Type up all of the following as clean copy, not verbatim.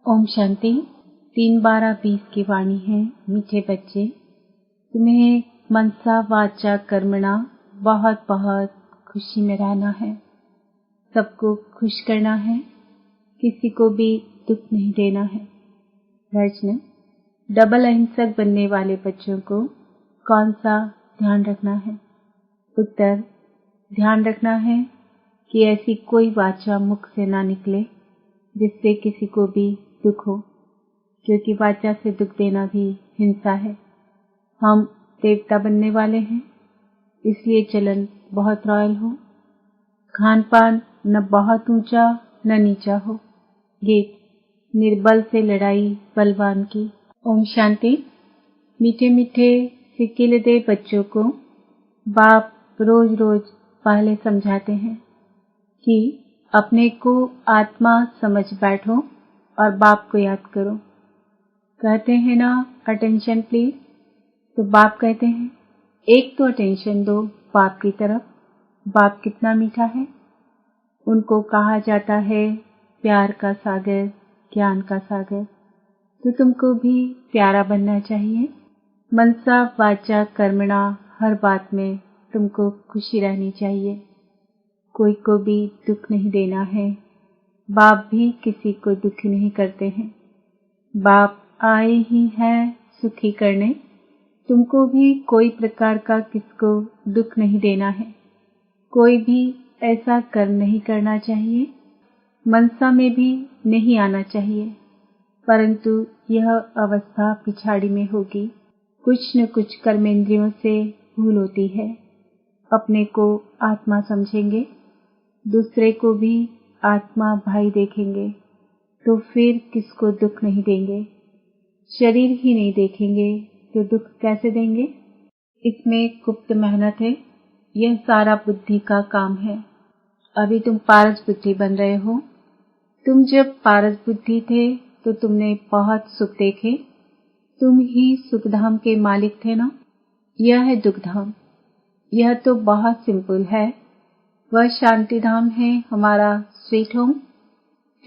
ओम शांति। 3/12/20 की वाणी है। मीठे बच्चे, तुम्हें मनसा वाचा कर्मणा बहुत बहुत खुशी में रहना है। सबको खुश करना है, किसी को भी दुख नहीं देना है। प्रश्न: डबल अहिंसक बनने वाले बच्चों को कौन सा ध्यान रखना है? उत्तर: ध्यान रखना है कि ऐसी कोई वाचा मुख से ना निकले जिससे किसी को भी दुख हो, क्योंकि वाचा से दुख देना भी हिंसा है। हम देवता बनने वाले हैं, इसलिए चलन बहुत रॉयल हो, खान पान न बहुत ऊंचा न नीचा हो। गीत: निर्बल से लड़ाई बलवान की। ओम शांति। मीठे मीठे सिकिलदे बच्चों को बाप रोज रोज पहले समझाते हैं कि अपने को आत्मा समझ बैठो और बाप को याद करो। कहते हैं ना, अटेंशन प्लीज। तो बाप कहते हैं एक तो अटेंशन दो बाप की तरफ। बाप कितना मीठा है। उनको कहा जाता है प्यार का सागर, ज्ञान का सागर। तो तुमको भी प्यारा बनना चाहिए। मनसा वाचा कर्मणा, हर बात में तुमको खुशी रहनी चाहिए। कोई को भी दुख नहीं देना है। बाप भी किसी को दुखी नहीं करते हैं। बाप आए ही हैं सुखी करने। तुमको भी कोई प्रकार का किसको दुख नहीं देना है। कोई भी ऐसा कर्म नहीं करना चाहिए। मनसा में भी नहीं आना चाहिए, परंतु यह अवस्था पिछाड़ी में होगी। कुछ न कुछ कर्मेंद्रियों से भूल होती है। अपने को आत्मा समझेंगे, दूसरे को भी आत्मा भाई देखेंगे, तो फिर किसको दुख नहीं देंगे। शरीर ही नहीं देखेंगे तो दुख कैसे देंगे? इसमें गुप्त मेहनत है। यह सारा बुद्धि का काम है। अभी तुम पारस बुद्धि बन रहे हो। तुम जब पारस बुद्धि थे तो तुमने बहुत सुख देखे। तुम ही सुखधाम के मालिक थे ना। यह है दुखधाम। यह तो बहुत सिंपल है। वह शांति धाम है, हमारा स्वीट होम।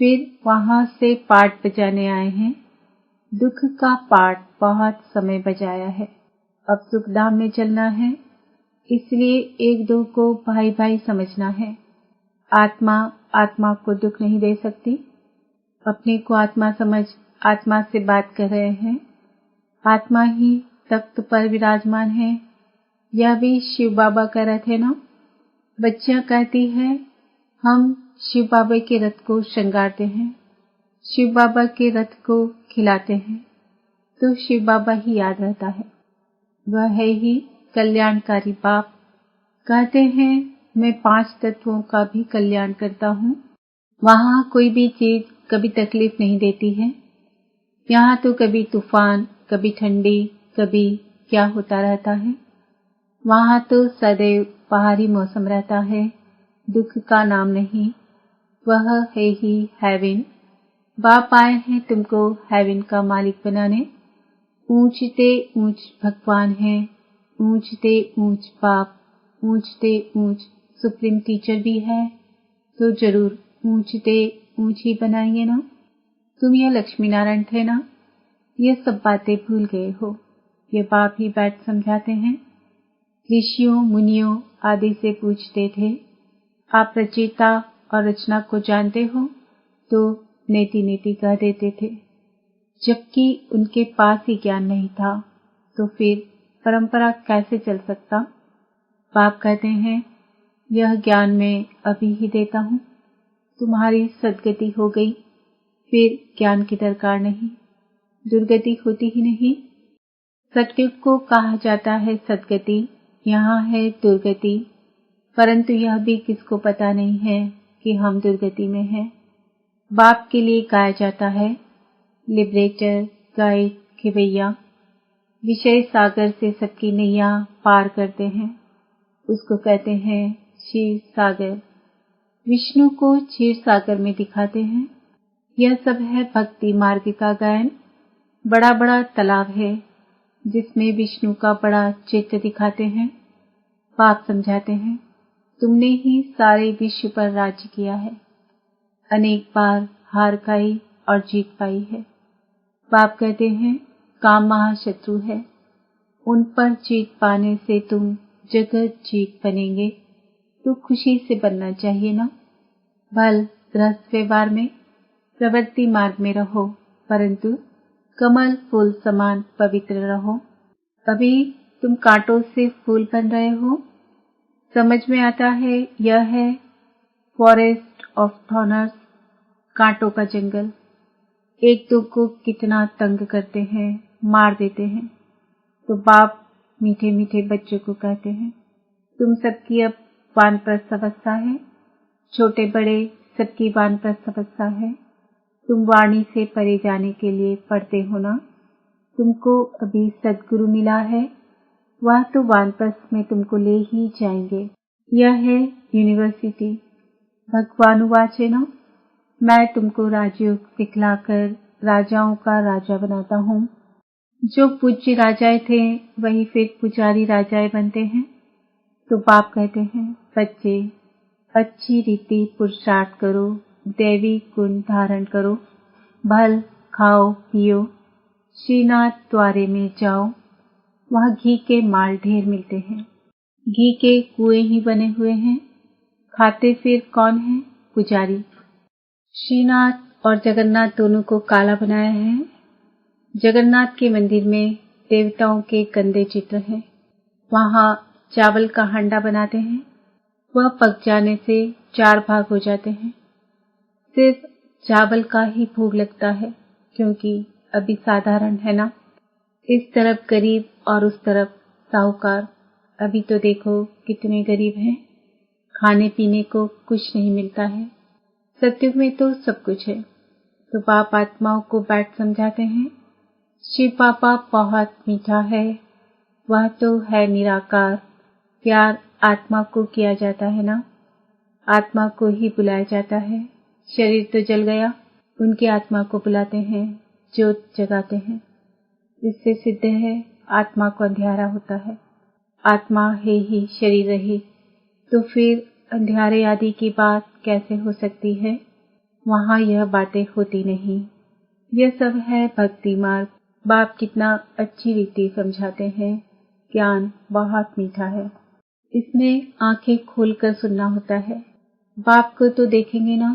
फिर वहां से पाठ बजाने आए हैं। दुख का पाठ बहुत समय बजाया है। अब सुखधाम में चलना है, इसलिए एक दो को भाई भाई समझना है। आत्मा आत्मा को दुख नहीं दे सकती। अपने को आत्मा समझ आत्मा से बात कर रहे हैं। आत्मा ही तख्त पर विराजमान है। यह भी शिव बाबा का रथ है ना। बच्चियां कहती है हम शिव बाबा के रथ को श्रृंगारते हैं, शिव बाबा के रथ को खिलाते हैं, तो शिव बाबा ही याद रहता है। वह है ही कल्याणकारी बाप। कहते हैं मैं 5 तत्वों का भी कल्याण करता हूँ। वहाँ कोई भी चीज कभी तकलीफ नहीं देती है। यहाँ तो कभी तूफान, कभी ठंडी, कभी क्या होता रहता है। वहाँ तो सदैव पहाड़ी मौसम रहता है। दुख का नाम नहीं। वह है ही हेवन। बाप आए हैं तुमको हेवन का मालिक बनाने। ऊंचते ऊंच भगवान है, ऊंचते ऊंच बाप, ऊंचते ऊंच सुप्रीम टीचर भी है, तो जरूर ऊंचते ऊंच ही बनाएंगे ना। तुम यह लक्ष्मी नारायण थे ना। यह सब बातें भूल गए हो। ये बाप ही बैठ समझाते हैं। ऋषियों मुनियों आदि से पूछते थे आप रचयिता और रचना को जानते हो, तो नेति नेति कह देते थे। जबकि उनके पास ही ज्ञान नहीं था, तो फिर परंपरा कैसे चल सकता? बाप कहते हैं यह ज्ञान मैं अभी ही देता हूँ। तुम्हारी सद्गति हो गई, फिर ज्ञान की दरकार नहीं। दुर्गति होती ही नहीं। सत्युग को कहा जाता है सद्गति, यहाँ है दुर्गति। परंतु यह भी किसको पता नहीं है कि हम दुर्गति में हैं। बाप के लिए गाया जाता है लिबरेटर, गाइड, खिवैया। विषय सागर से सबकी नैया पार करते हैं, उसको कहते हैं क्षीर सागर। विष्णु को क्षीर सागर में दिखाते हैं। यह सब है भक्ति मार्ग का गायन। बड़ा बड़ा तालाब है जिसमें विष्णु का बड़ा चित्र दिखाते हैं। बाप समझाते हैं तुमने ही सारे विश्व पर राज्य किया है। अनेक बार हार खाई और जीत पाई है। बाप कहते हैं काम महाशत्रु है, उन पर जीत पाने से तुम जगत जीत बनेंगे, तो खुशी से बनना चाहिए ना। भल गृहस्थ व्यवहार में प्रवृत्ति मार्ग में रहो, परंतु कमल फूल समान पवित्र रहो। अभी तुम कांटों से फूल बन रहे हो। समझ में आता है यह है फॉरेस्ट ऑफ थॉर्न्स, कांटों का जंगल। एक दो को कितना तंग करते हैं, मार देते हैं। तो बाप मीठे मीठे बच्चों को कहते हैं तुम सबकी अब वानप्रस्थ अवस्था है, छोटे बड़े सबकी वानप्रस्थ अवस्था है। तुम वाणी से परे जाने के लिए पढ़ते हो ना। तुमको अभी सद्गुरु मिला है, वह तो वानप्रस्थ में तुमको ले ही जाएंगे। यह है यूनिवर्सिटी। भगवानुवाच है ना, मैं तुमको राजयोग सिखलाकर राजाओं का राजा बनाता हूँ। जो पूज्य राजाएं थे वही फिर पुजारी राजाएं बनते हैं। तो बाप कहते हैं बच्चे अच्छी रीति पुरुषार्थ करो, दैवी गुण धारण करो, भल खाओ पियो, श्रीनाथ द्वारे में जाओ, वहाँ घी के माल ढेर मिलते हैं। घी के कुएं ही बने हुए हैं, खाते फिर कौन है? पुजारी। श्रीनाथ और जगन्नाथ दोनों को काला बनाया है। जगन्नाथ के मंदिर में देवताओं के गंदे चित्र हैं। वहाँ चावल का हंडा बनाते हैं, वह पक जाने से 4 भाग हो जाते हैं। सिर्फ चावल का ही भोग लगता है, क्योंकि अभी साधारण है ना। इस तरफ गरीब और उस तरफ साहूकार। अभी तो देखो कितने गरीब हैं, खाने पीने को कुछ नहीं मिलता है। सत्युग में तो सब कुछ है। तो बाप आत्माओं को बैठ समझाते हैं शिव पापा बहुत मीठा है, वह तो है निराकार। प्यार आत्मा को किया जाता है ना, आत्मा को ही बुलाया जाता है। शरीर तो जल गया, उनकी आत्मा को बुलाते हैं, ज्योत जगाते हैं। इससे सिद्ध है आत्मा को अंधियारा होता है। आत्मा है ही शरीर रही तो फिर अंधियारे आदि की बात कैसे हो सकती है? वहाँ यह बातें होती नहीं। यह सब है भक्ति मार्ग। बाप कितना अच्छी रीति समझाते हैं। ज्ञान बहुत मीठा है, इसमें आंखें खोलकर सुनना होता है। बाप को तो देखेंगे ना।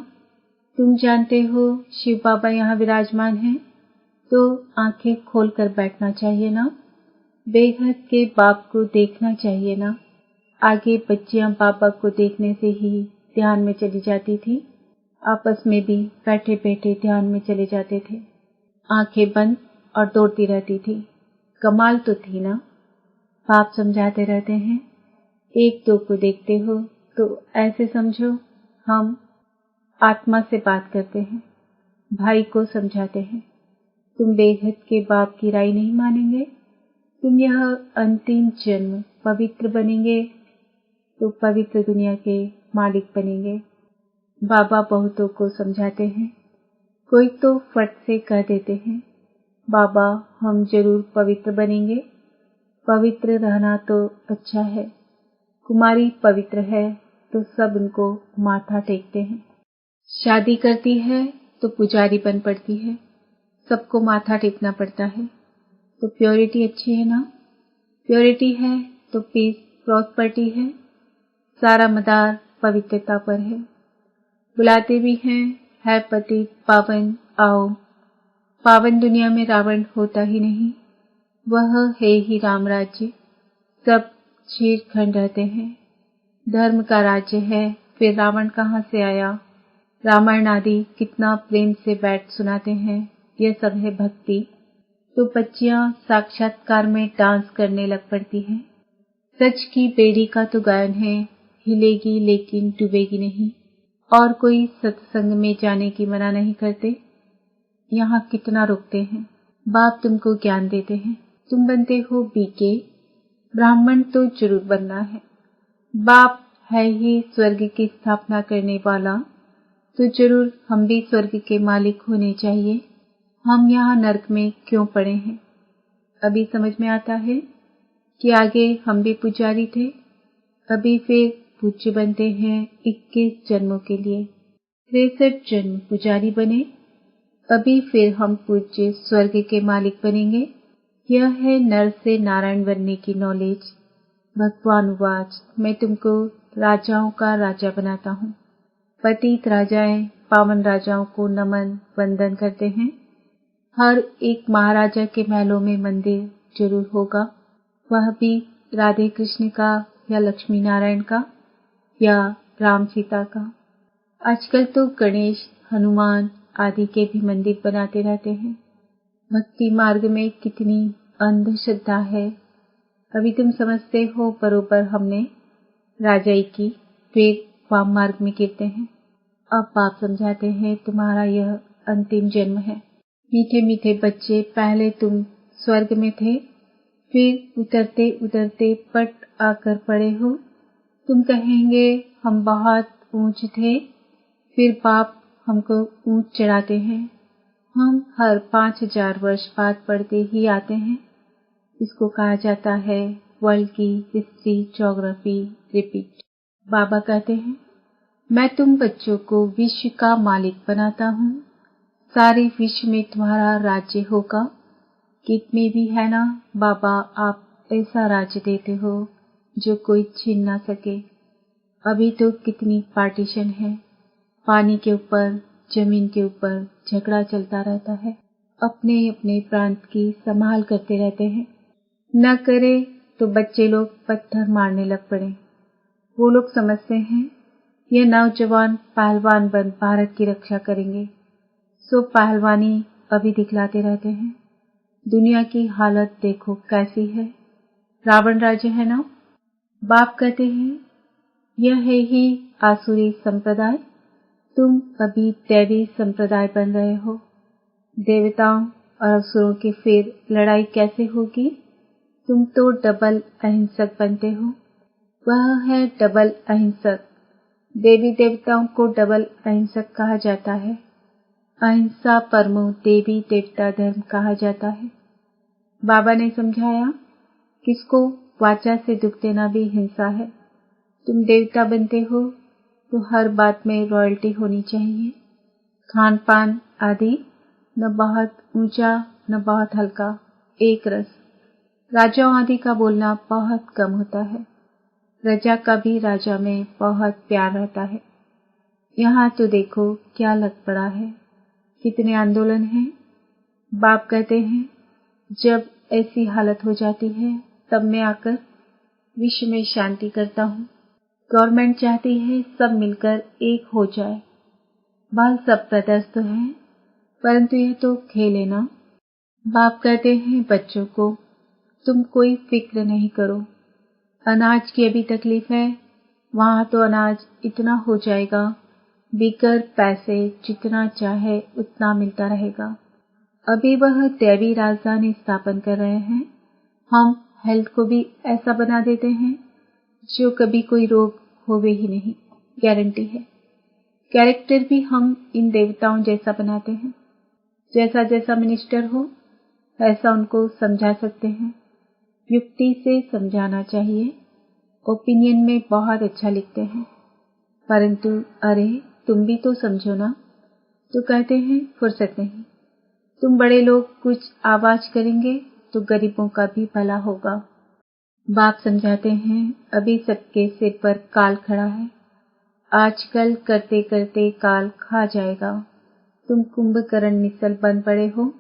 तुम जानते हो शिव बाबा यहाँ विराजमान हैं, तो आंखें खोलकर बैठना चाहिए ना। बेहद के बाप को देखना चाहिए ना। आगे बच्चियां बाबा को देखने से ही ध्यान में चली जाती थी, आपस में भी बैठे बैठे ध्यान में चले जाते थे, आंखें बंद और दौड़ती रहती थी। कमाल तो थी ना। बाप समझाते रहते हैं एक दो को देखते हो तो ऐसे समझो हम आत्मा से बात करते हैं। भाई को समझाते हैं तुम बेहद के बाप की राय नहीं मानेंगे, तुम यह अंतिम जन्म पवित्र बनेंगे तो पवित्र दुनिया के मालिक बनेंगे। बाबा बहुतों को समझाते हैं, कोई तो फट से कह देते हैं बाबा हम जरूर पवित्र बनेंगे। पवित्र रहना तो अच्छा है, कुमारी पवित्र है तो सब उनको माथा टेकते हैं। शादी करती है तो पुजारी बन पड़ती है, सबको माथा टेकना पड़ता है। तो प्योरिटी अच्छी है ना। प्योरिटी है तो पीस प्रॉस्पर्टी है, सारा मदार पवित्रता पर है। बुलाते भी हैं है पति पावन आओ। पावन दुनिया में रावण होता ही नहीं, वह है ही राम राज्य। सब चीरखंड रहते हैं, धर्म का राज्य है, फिर रावण कहाँ से आया? रामायण आदि कितना प्रेम से बैठ सुनाते हैं, यह सब है भक्ति। तो बच्चियां साक्षात्कार में डांस करने लग पड़ती हैं। सच की बेड़ी का तो गायन है, हिलेगी लेकिन डूबेगी नहीं। और कोई सत्संग में जाने की मना नहीं करते। यहाँ कितना रुकते हैं। बाप तुमको ज्ञान देते हैं, तुम बनते हो बीके, ब्राह्मण तो जरूर बनना है। बाप है ही स्वर्ग की स्थापना करने वाला, तो जरूर हम भी स्वर्ग के मालिक होने चाहिए। हम यहाँ नरक में क्यों पड़े हैं? अभी समझ में आता है कि आगे हम भी पुजारी थे, अभी फिर पूज्य बनते हैं 21 जन्मों के लिए। 63 जन्म पुजारी बने, अभी फिर हम पूज्य स्वर्ग के मालिक बनेंगे। यह है नर से नारायण बनने की नॉलेज। भगवान उवाच, मैं तुमको राजाओं का राजा बनाता हूँ। पतित राजाएं पावन राजाओं को नमन वंदन करते हैं। हर एक महाराजा के महलों में मंदिर जरूर होगा, वह भी राधे कृष्ण का या लक्ष्मी नारायण का या राम सीता का। आजकल तो गणेश, हनुमान आदि के भी मंदिर बनाते रहते हैं। भक्ति मार्ग में कितनी अंधश्रद्धा है। अभी तुम समझते हो बरोबर हमने राजाई की, फिर वाम मार्ग में गिरते हैं। अब बाप समझाते हैं तुम्हारा यह अंतिम जन्म है। मीठे मीठे बच्चे, पहले तुम स्वर्ग में थे, फिर उतरते उतरते पट आकर पड़े हो। तुम कहेंगे हम बहुत ऊंच थे, फिर बाप हमको ऊंच चढ़ाते हैं। हम हर 5000 वर्ष बाद पढ़ते ही आते हैं। इसको कहा जाता है वर्ल्ड की हिस्ट्री, ज्योग्राफी रिपीट। बाबा कहते हैं मैं तुम बच्चों को विश्व का मालिक बनाता हूँ। सारे विश्व में तुम्हारा राज्य होगा। गीत में भी है ना, बाबा आप ऐसा राज्य देते हो जो कोई छीन ना सके। अभी तो कितनी पार्टीशन है, पानी के ऊपर, जमीन के ऊपर झगड़ा चलता रहता है। अपने अपने प्रांत की संभाल करते रहते हैं। न करे तो बच्चे लोग पत्थर मारने लग पड़े। वो लोग समझते हैं ये नौजवान पहलवान बन भारत की रक्षा करेंगे, सो पहलवानी अभी दिखलाते रहते हैं। दुनिया की हालत देखो कैसी है। रावण राज्य है ना। बाप कहते हैं यह है ही आसुरी संप्रदाय, तुम अभी दैवी संप्रदाय बन रहे हो। देवताओं और असुरों की फिर लड़ाई कैसे होगी। तुम तो डबल अहिंसक बनते हो। वह है डबल अहिंसक। देवी देवताओं को डबल अहिंसक कहा जाता है। अहिंसा परमो देवी देवता धर्म कहा जाता है। बाबा ने समझाया किसको वाचा से दुख देना भी हिंसा है। तुम देवता बनते हो तो हर बात में रॉयल्टी होनी चाहिए। खान पान आदि न बहुत ऊंचा न बहुत हल्का, एक रस। राजाओं आदि का बोलना बहुत कम होता है। प्रजा का भी राजा में बहुत प्यार रहता है। यहाँ तो देखो क्या लग पड़ा है, कितने आंदोलन हैं। बाप कहते हैं जब ऐसी हालत हो जाती है तब मैं आकर विश्व में शांति करता हूँ। गवर्नमेंट चाहती है सब मिलकर एक हो जाए। बाल सब प्रदस्त हैं, परंतु यह तो खेल है ना। बाप कहते हैं बच्चों को तुम कोई फिक्र नहीं करो। अनाज की अभी तकलीफ है, वहाँ तो अनाज इतना हो जाएगा, बिगर पैसे जितना चाहे उतना मिलता रहेगा। अभी वह दैवी राजधानी स्थापन कर रहे हैं। हम हेल्थ को भी ऐसा बना देते हैं जो कभी कोई रोग होवे ही नहीं, गारंटी है। कैरेक्टर भी हम इन देवताओं जैसा बनाते हैं। जैसा जैसा मिनिस्टर हो ऐसा उनको समझा सकते हैं। युक्ति से समझाना चाहिए। ओपिनियन में बहुत अच्छा लिखते हैं, परंतु अरे तुम भी तो समझो ना। तो कहते हैं फुर्सत नहीं। तुम बड़े लोग कुछ आवाज करेंगे तो गरीबों का भी भला होगा। बाप समझाते हैं अभी सबके सिर पर काल खड़ा है। आजकल करते करते काल खा जाएगा। तुम कुंभकर्ण मिसल बन पड़े हो।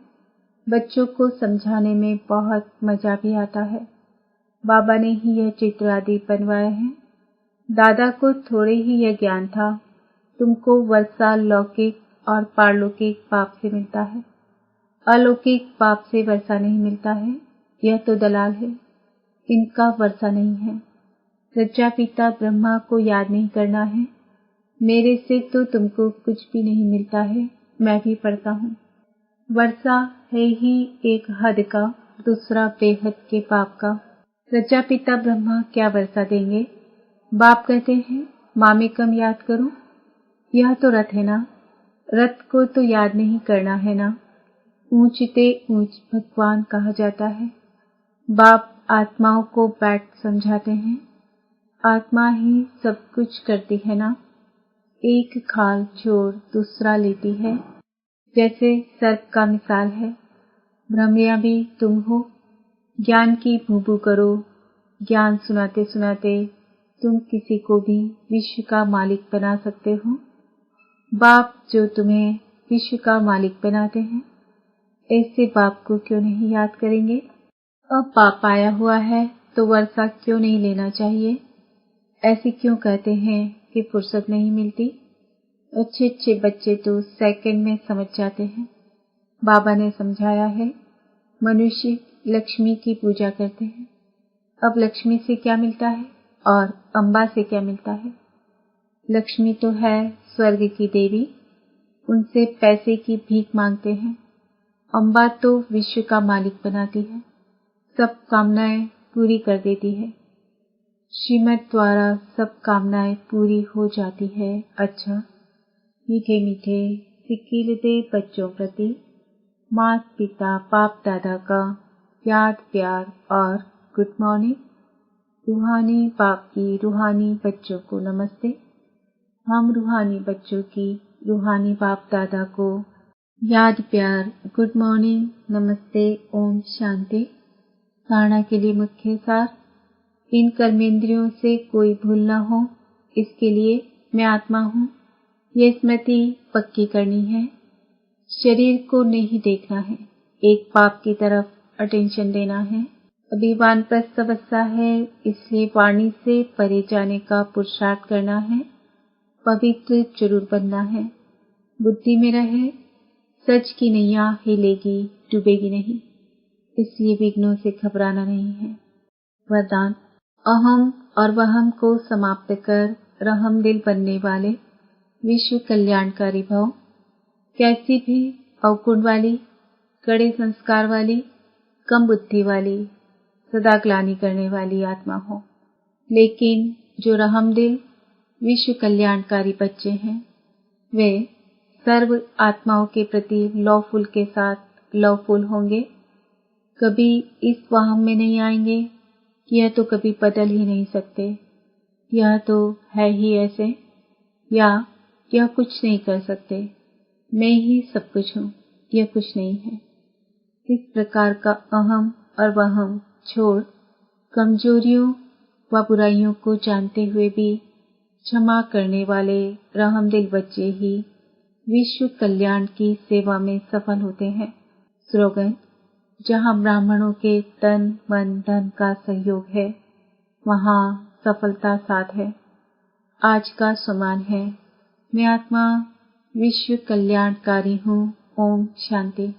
बच्चों को समझाने में बहुत मजा भी आता है। बाबा ने ही यह चित्र आदि बनवाए हैं। दादा को थोड़े ही यह ज्ञान था। तुमको वर्षा लौकिक और पारलौकिक पाप से मिलता है। अलौकिक पाप से वर्षा नहीं मिलता है। यह तो दलाल है, इनका वर्षा नहीं है। प्रजापिता ब्रह्मा को याद नहीं करना है। मेरे से तो तुमको कुछ भी नहीं मिलता है, मैं भी पढ़ता हूँ। वर्षा है ही एक हद का, दूसरा बेहद के पाप का। प्रजापिता ब्रह्मा क्या वर्षा देंगे। बाप कहते हैं मामेकम याद करो। यह तो रथ है ना, रथ को तो याद नहीं करना है ना। ऊंचते ऊंच भगवान कहा जाता है। बाप आत्माओं को बैठ समझाते हैं। आत्मा ही सब कुछ करती है ना। एक खाल छोड़ दूसरा लेती है। जैसे सर्प का मिसाल है। भ्रमरिया भी तुम हो। ज्ञान की भूभू करो। ज्ञान सुनाते सुनाते तुम किसी को भी विश्व का मालिक बना सकते हो। बाप जो तुम्हें विश्व का मालिक बनाते हैं, ऐसे बाप को क्यों नहीं याद करेंगे। अब पाप आया हुआ है तो वर्षा क्यों नहीं लेना चाहिए। ऐसे क्यों कहते हैं कि फुर्सत नहीं मिलती। अच्छे अच्छे बच्चे तो सेकंड में समझ जाते हैं। बाबा ने समझाया है, मनुष्य लक्ष्मी की पूजा करते हैं। अब लक्ष्मी से क्या मिलता है और अम्बा से क्या मिलता है। लक्ष्मी तो है स्वर्ग की देवी, उनसे पैसे की भीख मांगते हैं। अम्बा तो विश्व का मालिक बनाती है, सब कामनाएं पूरी कर देती है। श्रीमत द्वारा सब कामनाएं पूरी हो जाती है। अच्छा, मीठे मीठे सिक्किलते बच्चों प्रति माता पिता बाप दादा का याद प्यार और गुड मॉर्निंग। रूहानी बाप की रूहानी बच्चों को नमस्ते। हम रूहानी बच्चों की रूहानी बाप दादा को याद प्यार गुड मॉर्निंग नमस्ते ओम शांति। धारणा के लिए मुख्य सार, इन कर्मेंद्रियों से कोई भूल न हो, इसके लिए मैं आत्मा हूँ, ये स्मृति पक्की करनी है। शरीर को नहीं देखना है, एक बाप की तरफ अटेंशन देना है। अभी वानप्रस्थ अवस्था है, इसलिए वाणी से परे जाने का पुरुषार्थ करना है। पवित्र जरूर बनना है। बुद्धि में रहे, सच की नैया हिलेगी डूबेगी नहीं, इसलिए विघ्नों से घबराना नहीं है। वरदान, अहम और वहम को समाप्त कर रहम दिल बनने वाले विश्व कल्याणकारी भव। कैसी भी अवगुण वाली, कड़े संस्कार वाली, कम बुद्धि वाली, सदा ग्लानि करने वाली आत्मा हो, लेकिन जो रहम दिल विश्व कल्याणकारी बच्चे हैं, वे सर्व आत्माओं के प्रति लवफुल के साथ लवफुल होंगे। कभी इस वहम में नहीं आएंगे कि यह तो कभी बदल ही नहीं सकते, यह तो है ही ऐसे, या यह कुछ नहीं कर सकते, मैं ही सब कुछ हूँ, यह कुछ नहीं है। इस प्रकार का अहम और वहम छोड़ कमजोरियों व बुराइयों को जानते हुए भी क्षमा करने वाले रहमदिल बच्चे ही विश्व कल्याण की सेवा में सफल होते हैं। स्लोगन, जहाँ ब्राह्मणों के तन मन धन का सहयोग है, वहाँ सफलता साथ है। आज का सम्मान है, मैं आत्मा विश्व कल्याणकारी हूँ। ओम शांति।